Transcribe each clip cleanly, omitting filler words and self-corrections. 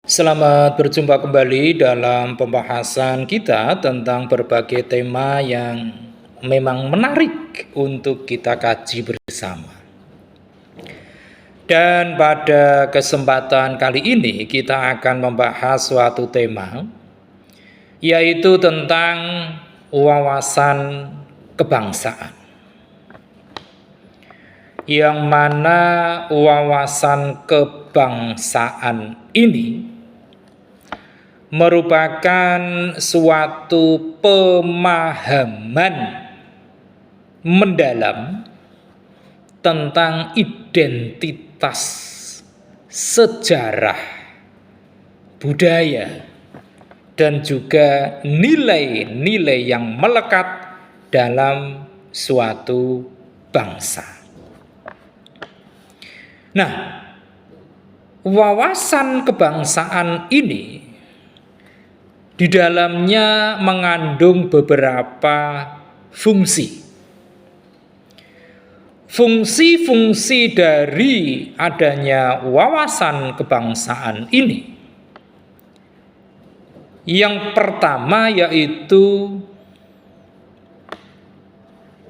Selamat berjumpa kembali dalam pembahasan kita tentang berbagai tema yang memang menarik untuk kita kaji bersama. Dan pada kesempatan kali ini kita akan membahas suatu tema, yaitu tentang wawasan kebangsaan. Yang mana wawasan kebangsaan ini merupakan suatu pemahaman mendalam tentang identitas, sejarah, budaya, dan juga nilai-nilai yang melekat dalam suatu bangsa. Nah, wawasan kebangsaan ini di dalamnya mengandung beberapa fungsi. Fungsi-fungsi dari adanya wawasan kebangsaan ini, yang pertama yaitu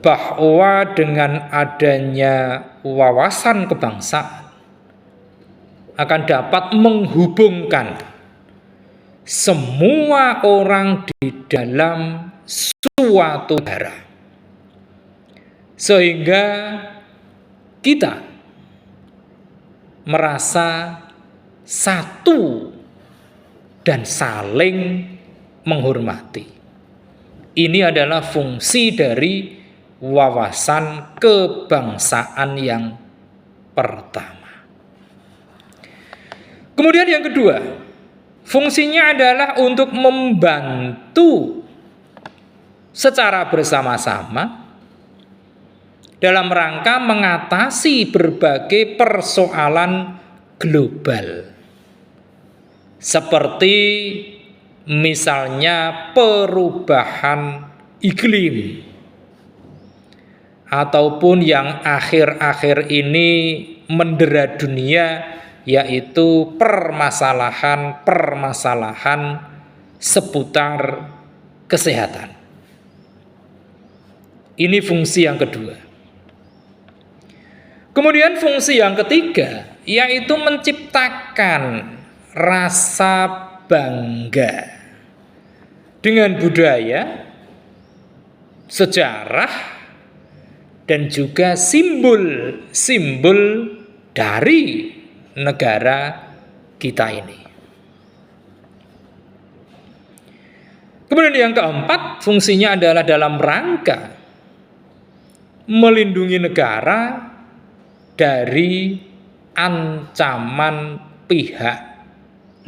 bahwa dengan adanya wawasan kebangsaan akan dapat menghubungkan semua orang di dalam suatu negara, sehingga kita merasa satu dan saling menghormati. Ini adalah fungsi dari wawasan kebangsaan yang pertama. Kemudian yang kedua, fungsinya adalah untuk membantu secara bersama-sama dalam rangka mengatasi berbagai persoalan global, seperti misalnya perubahan iklim, ataupun yang akhir-akhir ini mendera dunia, yaitu permasalahan-permasalahan seputar kesehatan. Ini fungsi yang kedua. Kemudian fungsi yang ketiga yaitu menciptakan rasa bangga dengan budaya, sejarah, dan juga simbol-simbol dari negara kita ini. Kemudian yang keempat, fungsinya adalah dalam rangka melindungi negara dari ancaman pihak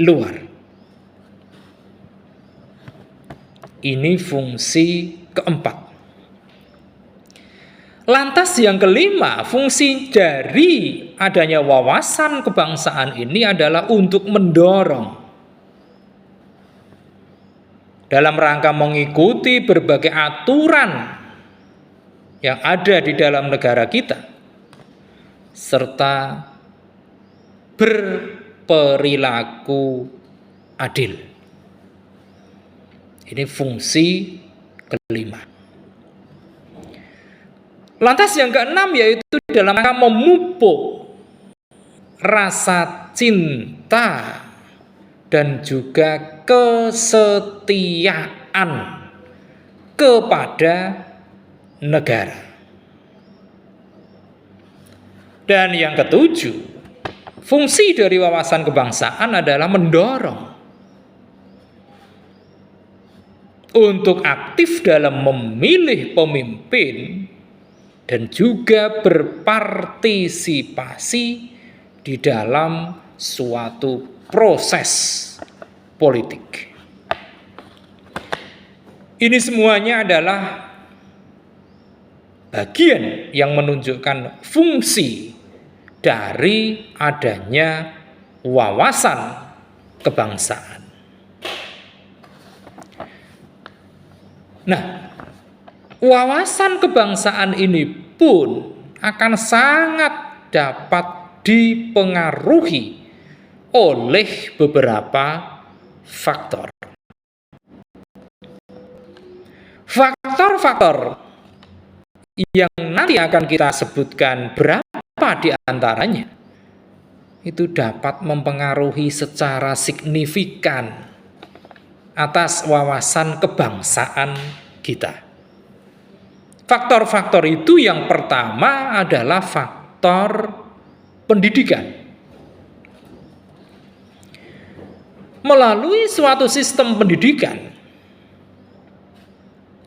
luar. Ini fungsi keempat. Lantas yang kelima, fungsi dari adanya wawasan kebangsaan ini adalah untuk mendorong dalam rangka mengikuti berbagai aturan yang ada di dalam negara kita, serta berperilaku adil. Ini fungsi kelima. Lantas yang keenam yaitu dalam rangka memupuk rasa cinta dan juga kesetiaan kepada negara. Dan yang ketujuh, fungsi dari wawasan kebangsaan adalah mendorong untuk aktif dalam memilih pemimpin dan juga berpartisipasi di dalam suatu proses politik. Ini semuanya adalah bagian yang menunjukkan fungsi dari adanya wawasan kebangsaan. Nah, wawasan kebangsaan ini pun akan sangat dapat dipengaruhi oleh beberapa faktor. Faktor-faktor yang nanti akan kita sebutkan berapa di antaranya itu dapat mempengaruhi secara signifikan atas wawasan kebangsaan kita. Faktor-faktor itu yang pertama adalah faktor pendidikan. Melalui suatu sistem pendidikan,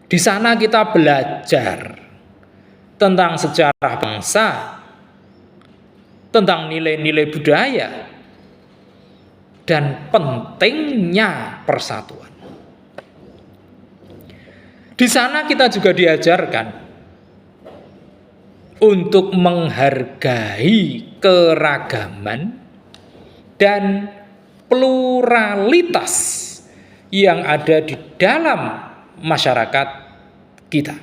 di sana kita belajar tentang sejarah bangsa, tentang nilai-nilai budaya, dan pentingnya persatuan. Di sana kita juga diajarkan untuk menghargai keragaman dan pluralitas yang ada di dalam masyarakat kita.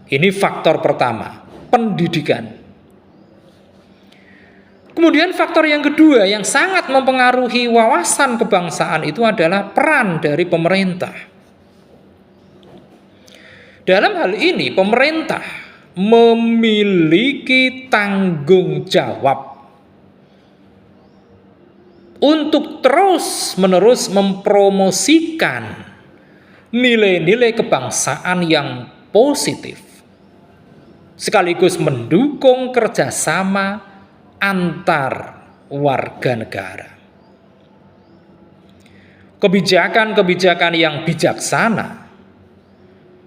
Ini faktor pertama, pendidikan. Kemudian faktor yang kedua yang sangat mempengaruhi wawasan kebangsaan itu adalah peran dari pemerintah. Dalam hal ini pemerintah memiliki tanggung jawab untuk terus-menerus mempromosikan nilai-nilai kebangsaan yang positif, sekaligus mendukung kerjasama antar warga negara. Kebijakan-kebijakan yang bijaksana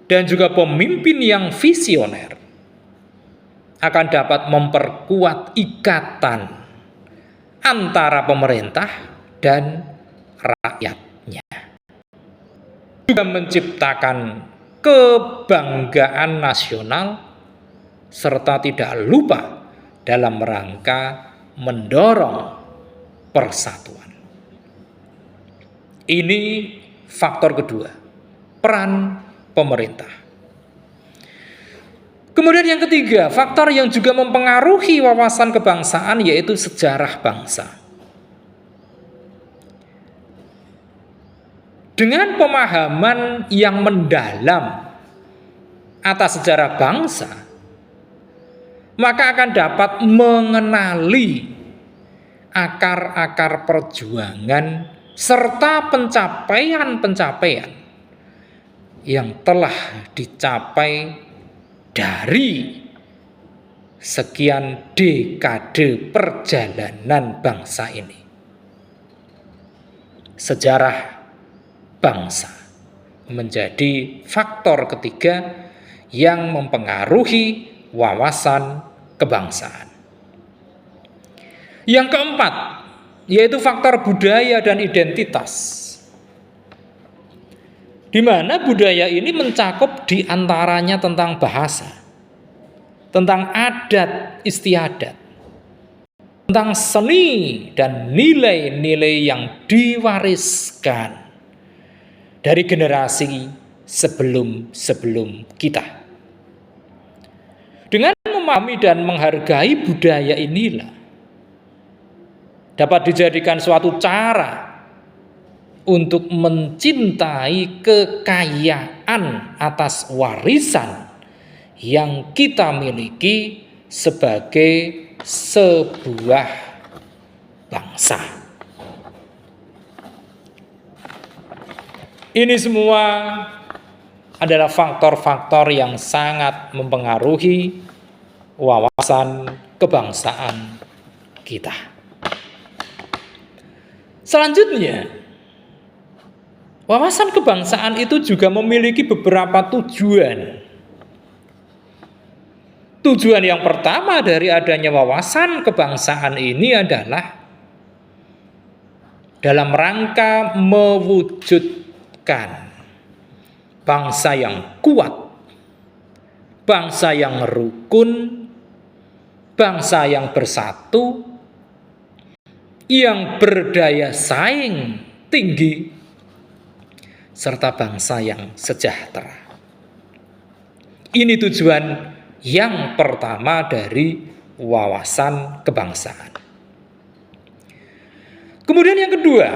dan juga pemimpin yang visioner akan dapat memperkuat ikatan antara pemerintah dan rakyatnya, juga menciptakan kebanggaan nasional serta tidak lupa dalam rangka mendorong persatuan. Ini faktor kedua, peran pemerintah. Kemudian yang ketiga, faktor yang juga mempengaruhi wawasan kebangsaan yaitu sejarah bangsa. Dengan pemahaman yang mendalam atas sejarah bangsa, maka akan dapat mengenali akar-akar perjuangan serta pencapaian-pencapaian yang telah dicapai dari sekian dekade perjalanan bangsa ini. Sejarah bangsa menjadi faktor ketiga yang mempengaruhi wawasan kebangsaan. Yang keempat, yaitu faktor budaya dan identitas, di mana budaya ini mencakup diantaranya tentang bahasa, tentang adat istiadat, tentang seni dan nilai-nilai yang diwariskan dari generasi sebelum kita. Dengan memahami dan menghargai budaya inilah dapat dijadikan suatu cara untuk mencintai kekayaan atas warisan yang kita miliki sebagai sebuah bangsa. Ini semua adalah faktor-faktor yang sangat mempengaruhi wawasan kebangsaan kita. Selanjutnya, wawasan kebangsaan itu juga memiliki beberapa tujuan. Tujuan yang pertama dari adanya wawasan kebangsaan ini adalah dalam rangka mewujudkan bangsa yang kuat, bangsa yang rukun, bangsa yang bersatu, yang berdaya saing tinggi, serta bangsa yang sejahtera. Ini tujuan yang pertama dari wawasan kebangsaan. Kemudian yang kedua,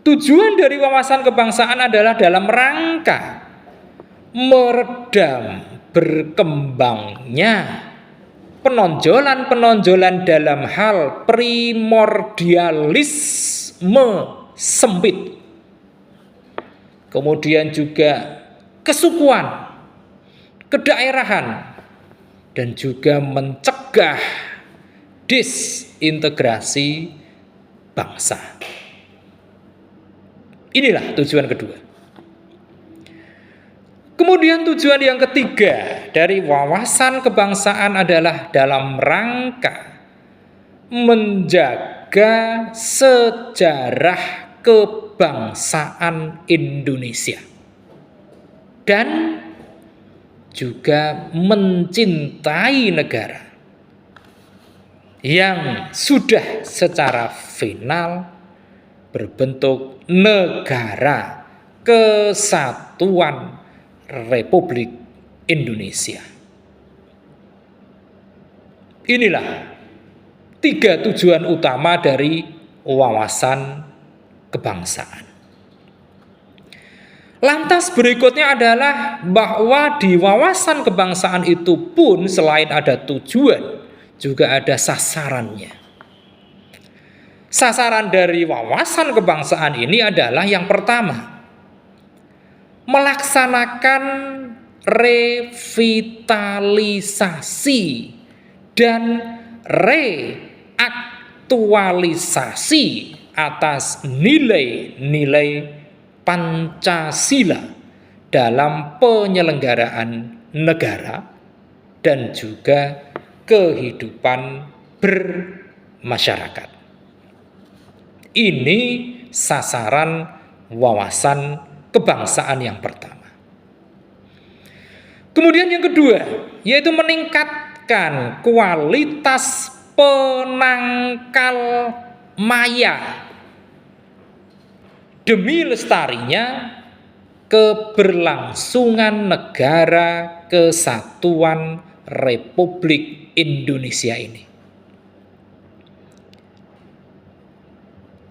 tujuan dari wawasan kebangsaan adalah dalam rangka meredam berkembangnya penonjolan-penonjolan dalam hal primordialisme sempit, kemudian juga kesukuan, kedaerahan, dan juga mencegah disintegrasi bangsa. Inilah tujuan kedua. Kemudian tujuan yang ketiga dari wawasan kebangsaan adalah dalam rangka menjaga sejarah kebangsaan Indonesia dan juga mencintai negara yang sudah secara final berbentuk negara kesatuan Republik Indonesia. Inilah 3 tujuan utama dari wawasan kebangsaan. Lantas berikutnya adalah bahwa di wawasan kebangsaan itu pun selain ada tujuan, juga ada sasarannya. Sasaran dari wawasan kebangsaan ini adalah yang pertama, melaksanakan revitalisasi dan reaktualisasi atas nilai-nilai Pancasila dalam penyelenggaraan negara dan juga kehidupan bermasyarakat. Ini sasaran wawasan kebangsaan yang pertama. Kemudian yang kedua, yaitu meningkatkan kualitas penangkal maya demi lestarinya keberlangsungan negara kesatuan Republik Indonesia ini.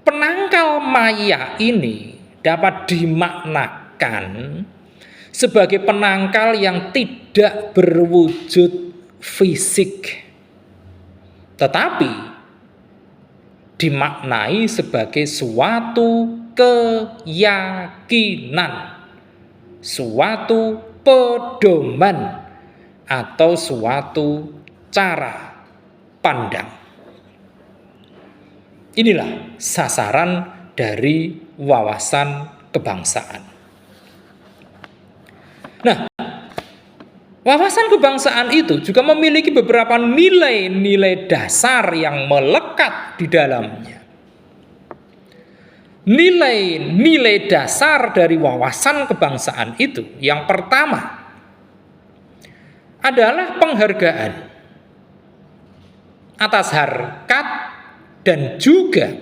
Penangkal maya ini dapat dimaknakan sebagai penangkal yang tidak berwujud fisik, tetapi dimaknai sebagai suatu keyakinan, suatu pedoman, atau suatu cara pandang. Inilah sasaran dari wawasan kebangsaan. Nah, wawasan kebangsaan itu juga memiliki beberapa nilai-nilai dasar yang melekat di dalamnya. Nilai-nilai dasar dari wawasan kebangsaan itu yang pertama adalah penghargaan atas harkat dan juga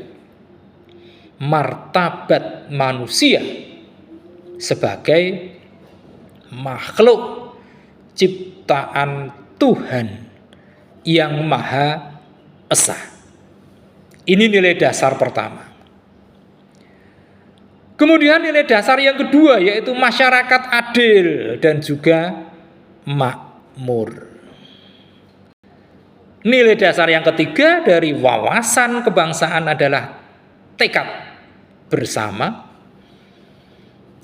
martabat manusia sebagai makhluk ciptaan Tuhan yang Maha Esa. Ini nilai dasar pertama. Kemudian nilai dasar yang kedua yaitu masyarakat adil dan juga makmur. Nilai dasar yang ketiga dari wawasan kebangsaan adalah tekad bersama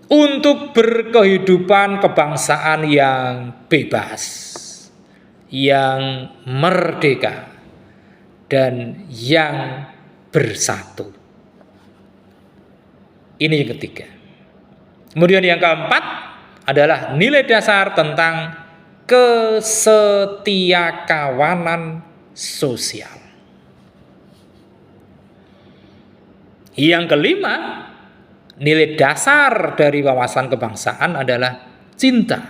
untuk berkehidupan kebangsaan yang bebas, yang merdeka, dan yang bersatu. Ini yang ketiga. Kemudian yang keempat adalah nilai dasar tentang kesetiakawanan sosial. Yang kelima, nilai dasar dari wawasan kebangsaan adalah cinta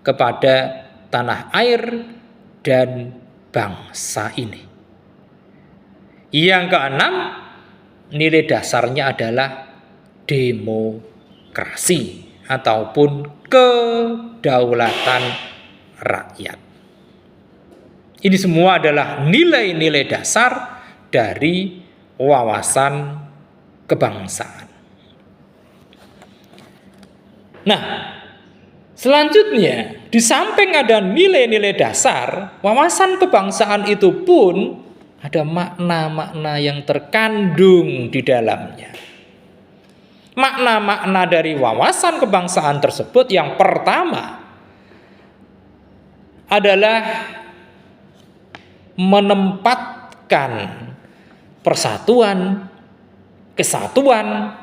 kepada tanah air dan bangsa ini. Yang keenam, nilai dasarnya adalah demokrasi ataupun kedaulatan rakyat. Ini semua adalah nilai-nilai dasar dari wawasan kebangsaan. Nah, selanjutnya, di samping ada nilai-nilai dasar, wawasan kebangsaan itu pun ada makna-makna yang terkandung di dalamnya. Makna-makna dari wawasan kebangsaan tersebut yang pertama adalah menempatkan persatuan, kesatuan,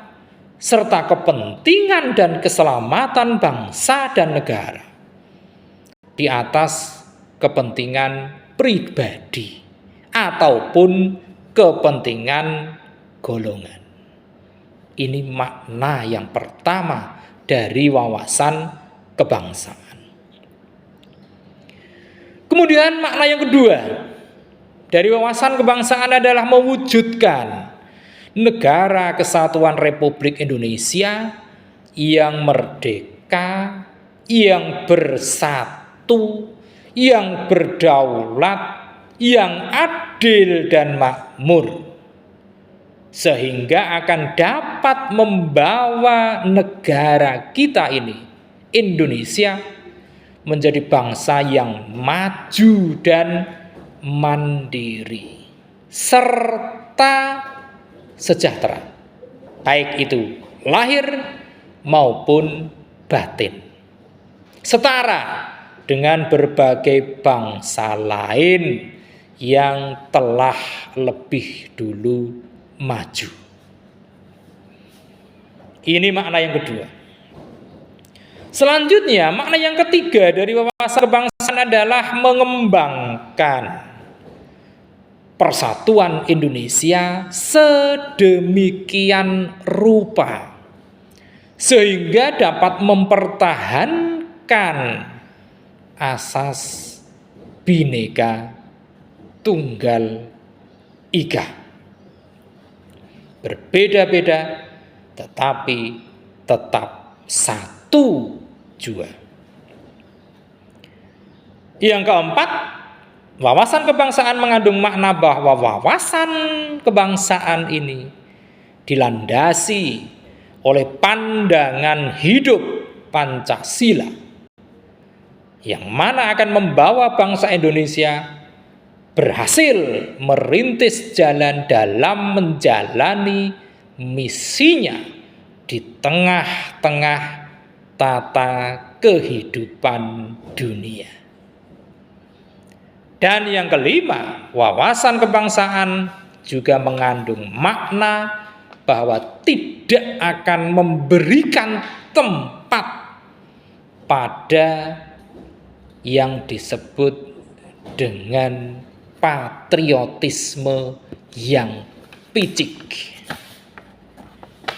serta kepentingan dan keselamatan bangsa dan negara di atas kepentingan pribadi ataupun kepentingan golongan. Ini makna yang pertama dari wawasan kebangsaan. Kemudian makna yang kedua dari wawasan kebangsaan adalah mewujudkan negara kesatuan Republik Indonesia yang merdeka, yang bersatu, yang berdaulat, yang adil dan makmur, sehingga akan dapat membawa negara kita ini, Indonesia, menjadi bangsa yang maju dan mandiri serta sejahtera, baik itu lahir maupun batin, setara dengan berbagai bangsa lain yang telah lebih dulu maju. Ini makna yang kedua. Selanjutnya, makna yang ketiga dari wawasan kebangsaan adalah mengembangkan persatuan Indonesia sedemikian rupa sehingga dapat mempertahankan asas Bhinneka Tunggal Ika. Berbeda-beda tetapi tetap satu jua. Yang keempat, wawasan kebangsaan mengandung makna bahwa wawasan kebangsaan ini dilandasi oleh pandangan hidup Pancasila yang mana akan membawa bangsa Indonesia berhasil merintis jalan dalam menjalani misinya di tengah-tengah tata kehidupan dunia. Dan yang kelima, wawasan kebangsaan juga mengandung makna bahwa tidak akan memberikan tempat pada yang disebut dengan patriotisme yang picik.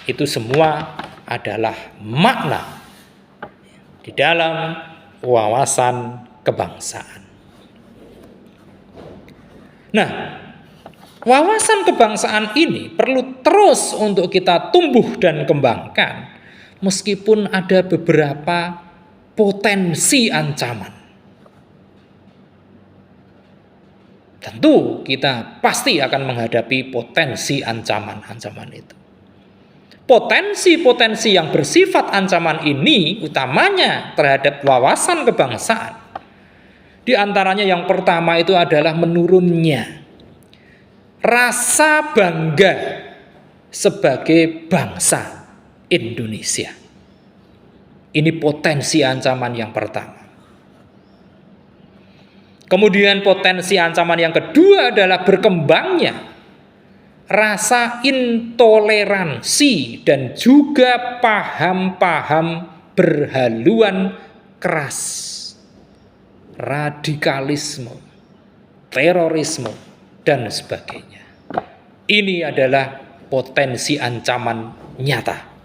Itu semua adalah makna di dalam wawasan kebangsaan. Nah, wawasan kebangsaan ini perlu terus untuk kita tumbuh dan kembangkan meskipun ada beberapa potensi ancaman. Tentu kita pasti akan menghadapi potensi ancaman-ancaman itu. Potensi-potensi yang bersifat ancaman ini utamanya terhadap wawasan kebangsaan. Di antaranya yang pertama itu adalah menurunnya rasa bangga sebagai bangsa Indonesia. Ini potensi ancaman yang pertama. Kemudian potensi ancaman yang kedua adalah berkembangnya rasa intoleransi dan juga paham-paham berhaluan keras, radikalisme, terorisme, dan sebagainya. Ini adalah potensi ancaman nyata.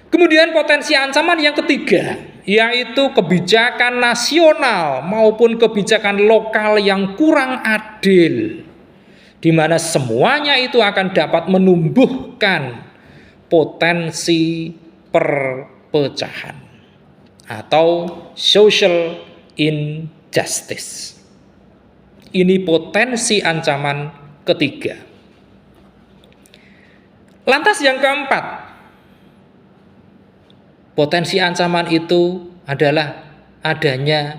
Kemudian potensi ancaman yang ketiga, yaitu kebijakan nasional maupun kebijakan lokal yang kurang adil, di mana semuanya itu akan dapat menumbuhkan potensi perpecahan atau social injustice. Ini potensi ancaman ketiga. Lantas yang keempat, potensi ancaman itu adalah adanya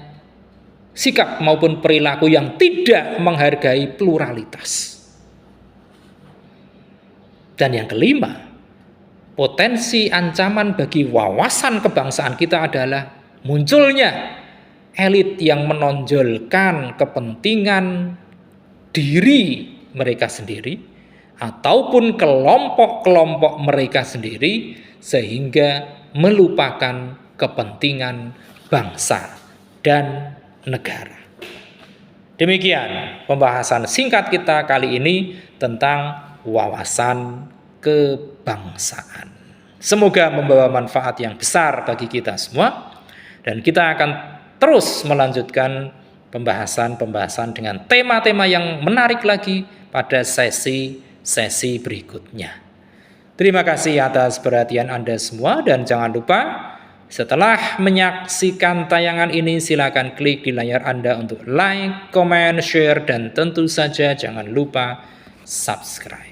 sikap maupun perilaku yang tidak menghargai pluralitas. Dan yang kelima, potensi ancaman bagi wawasan kebangsaan kita adalah munculnya elit yang menonjolkan kepentingan diri mereka sendiri ataupun kelompok-kelompok mereka sendiri sehingga melupakan kepentingan bangsa dan negara. Demikian pembahasan singkat kita kali ini tentang wawasan kebangsaan. Semoga membawa manfaat yang besar bagi kita semua, dan kita akan terus melanjutkan pembahasan-pembahasan dengan tema-tema yang menarik lagi pada sesi berikutnya. Terima kasih atas perhatian Anda semua, dan jangan lupa setelah menyaksikan tayangan ini silakan klik di layar Anda untuk like, comment, share, dan tentu saja jangan lupa subscribe.